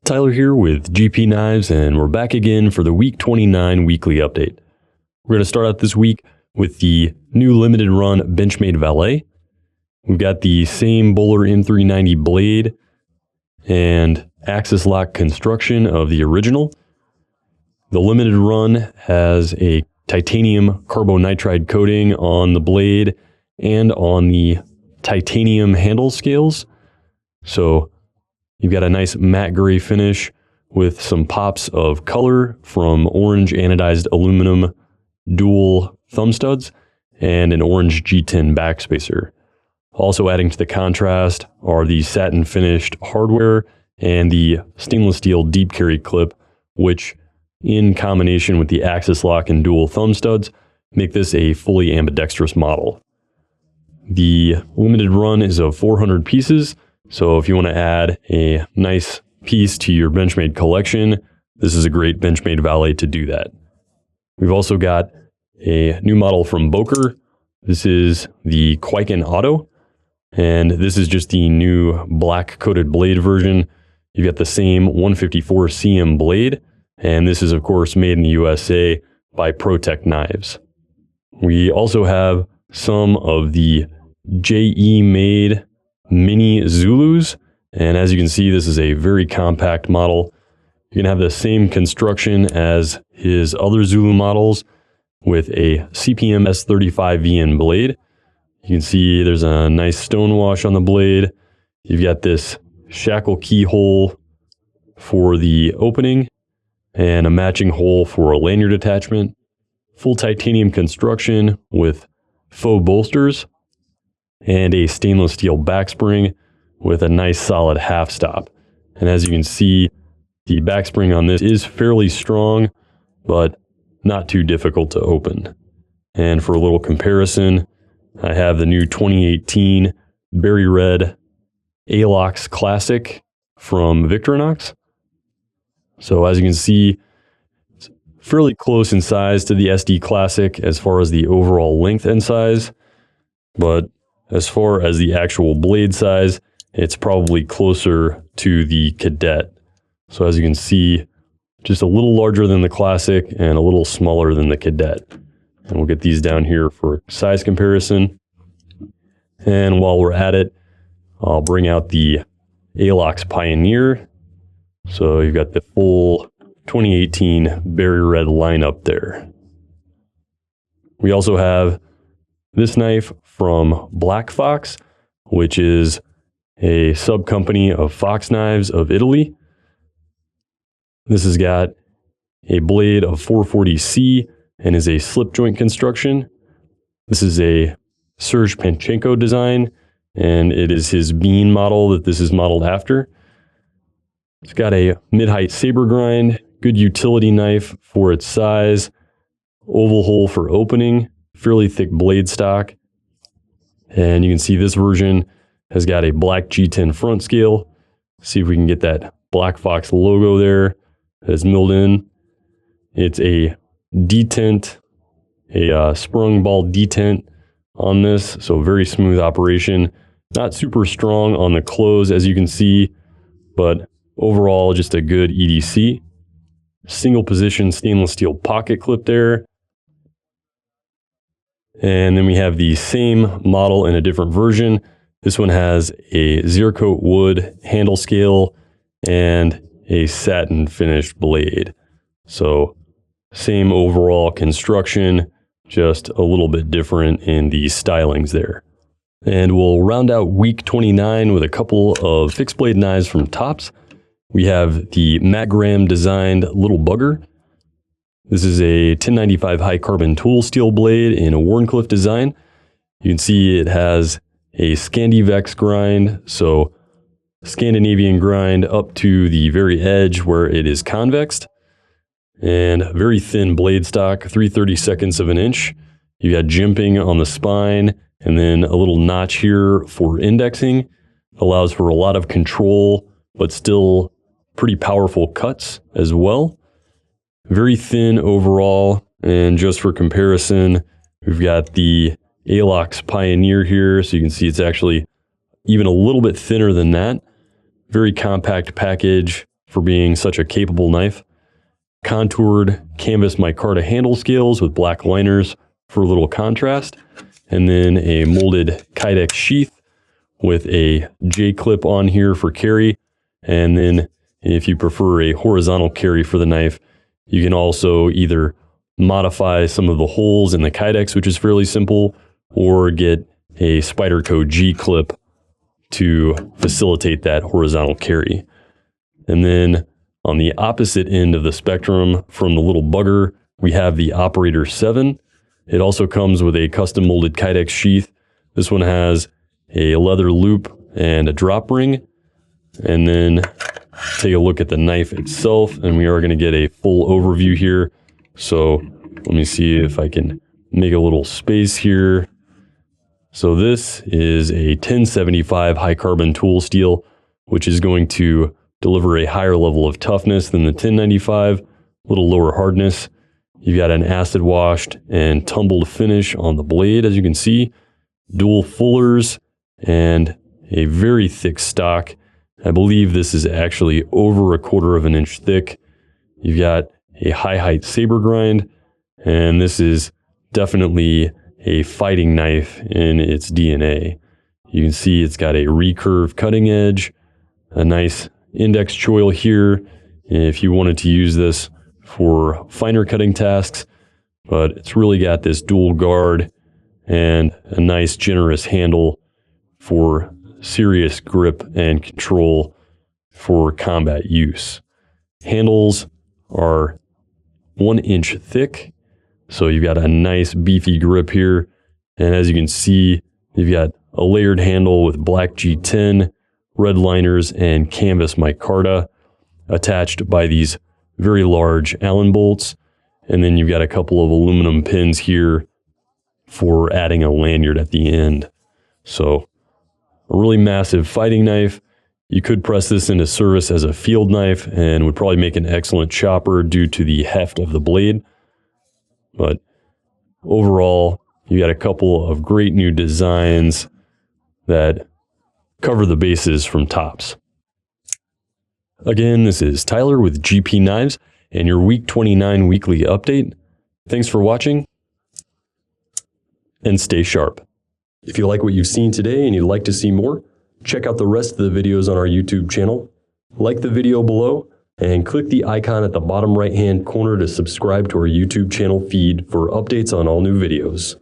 Tyler here with GP Knives, and we're back again for the Week 29 weekly update. We're going to start out this week with the new limited run Benchmade Valet. We've got the same Bowler M390 blade and axis lock construction of the original. The limited run has a titanium carbonitride coating on the blade and on the titanium handle scales. So you've got a nice matte gray finish with some pops of color from orange anodized aluminum dual thumb studs and an orange G10 backspacer. Also adding to the contrast are the satin finished hardware and the stainless steel deep carry clip, which in combination with the axis lock and dual thumb studs make this a fully ambidextrous model. The limited run is of 400 pieces. So if you want to add a nice piece to your Benchmade collection, this is a great Benchmade Valet to do that. We've also got a new model from Boker. This is the Quiken Auto, and this is just the new black coated blade version. You've got the same 154 cm blade, and this is of course made in the USA by GPKNIVES. We also have some of the JE made mini Zulus, and as you can see, this is a very compact model. You can have the same construction as his other Zulu models with a CPM S35VN blade. You can see there's a nice stone wash on the blade. You've got this shackle keyhole for the opening and a matching hole for a lanyard attachment. Full titanium construction with faux bolsters and a stainless steel backspring with a nice solid half stop. And as you can see, the backspring on this is fairly strong, but not too difficult to open. And for a little comparison, I have the new 2018 Berry Red Alox Classic from Victorinox. So as you can see, it's fairly close in size to the SD Classic as far as the overall length and size, but as far as the actual blade size, it's probably closer to the Cadet. So as you can see, just a little larger than the Classic and a little smaller than the Cadet. And we'll get these down here for size comparison. And while we're at it, I'll bring out the Alox Pioneer. So you've got the full 2018 Berry Red lineup there. We also have this knife from Black Fox, which is a sub-company of Fox Knives of Italy. This has got a blade of 440C and is a slip joint construction. This is a Serge Panchenko design, and it is his Bean model that this is modeled after. It's got a mid-height saber grind, good utility knife for its size, oval hole for opening, fairly thick blade stock. And you can see this version has got a black G10 front scale. See if we can get that Black Fox logo there that's milled in. It's a detent, a sprung ball detent on this, so very smooth operation. Not super strong on the close as you can see, but overall just a good EDC. Single position stainless steel pocket clip there. And then we have the same model in a different version. This one has a Zercoat wood handle scale and a satin finished blade. So same overall construction, just a little bit different in the stylings there. And we'll round out week 29 with a couple of fixed blade knives from Tops. We have the Matt Graham designed Little Bugger. This is a 1095 high carbon tool steel blade in a Wharncliffe design. You can see it has a Scandivex grind, so Scandinavian grind up to the very edge where it is convexed, and very thin blade stock, 3/32 of an inch. You got jimping on the spine and then a little notch here for indexing. Allows for a lot of control, but still pretty powerful cuts as well. Very thin overall, and just for comparison, we've got the Alox Pioneer here, so you can see it's actually even a little bit thinner than that. Very compact package for being such a capable knife. Contoured canvas micarta handle scales with black liners for a little contrast. And then a molded kydex sheath with a J-clip on here for carry. And then if you prefer a horizontal carry for the knife, you can also either modify some of the holes in the kydex, which is fairly simple, or get a Spyderco G-clip to facilitate that horizontal carry. And then on the opposite end of the spectrum from the little bugger, we have the Operator 7. It also comes with a custom molded kydex sheath. This one has a leather loop and a drop ring. And then take a look at the knife itself, and we are going to get a full overview here. So let me see if I can make a little space here. So this is a 1075 high carbon tool steel, which is going to deliver a higher level of toughness than the 1095, a little lower hardness. You've got an acid washed and tumbled finish on the blade, as you can see, dual fullers, and a very thick stock. I believe this is actually over a 1/4 of an inch thick. You've got a high height saber grind, and this is definitely a fighting knife in its DNA. You can see it's got a recurve cutting edge, a nice index choil here if you wanted to use this for finer cutting tasks, but it's really got this dual guard and a nice generous handle for serious grip and control for combat use. Handles are 1 inch thick, so you've got a nice beefy grip here. And as you can see, you've got a layered handle with black G10, red liners, and canvas micarta attached by these very large Allen bolts. And then you've got a couple of aluminum pins here for adding a lanyard at the end. So a really massive fighting knife. You could press this into service as a field knife and would probably make an excellent chopper due to the heft of the blade. But overall, you got a couple of great new designs that cover the bases from tops. Again, this is Tyler with GP Knives and your week 29 weekly update. Thanks for watching, and stay sharp. If you like what you've seen today and you'd like to see more, check out the rest of the videos on our YouTube channel. Like the video below and click the icon at the bottom right-hand corner to subscribe to our YouTube channel feed for updates on all new videos.